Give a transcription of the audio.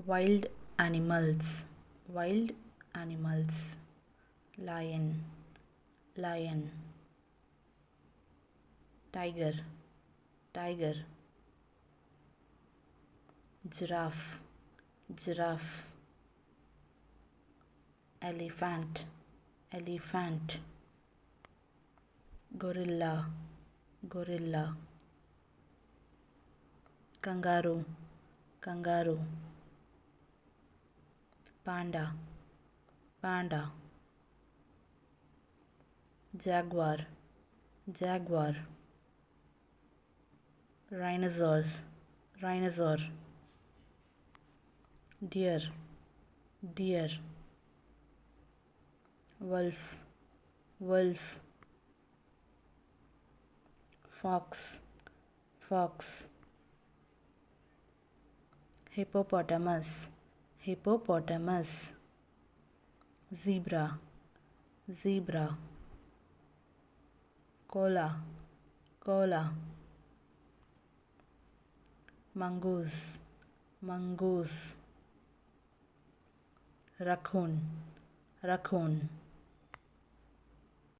wild animals, wild animals, lion, lion, tiger, tiger, giraffe, giraffe, elephant, elephant, gorilla, gorilla, kangaroo, kangaroo, panda, panda, jaguar, jaguar, rhinoceros, rhinoceros, deer, deer, wolf, wolf, fox, fox, hippopotamus, hippopotamus, zebra, zebra, koala, koala, mongoose, mongoose, raccoon, raccoon.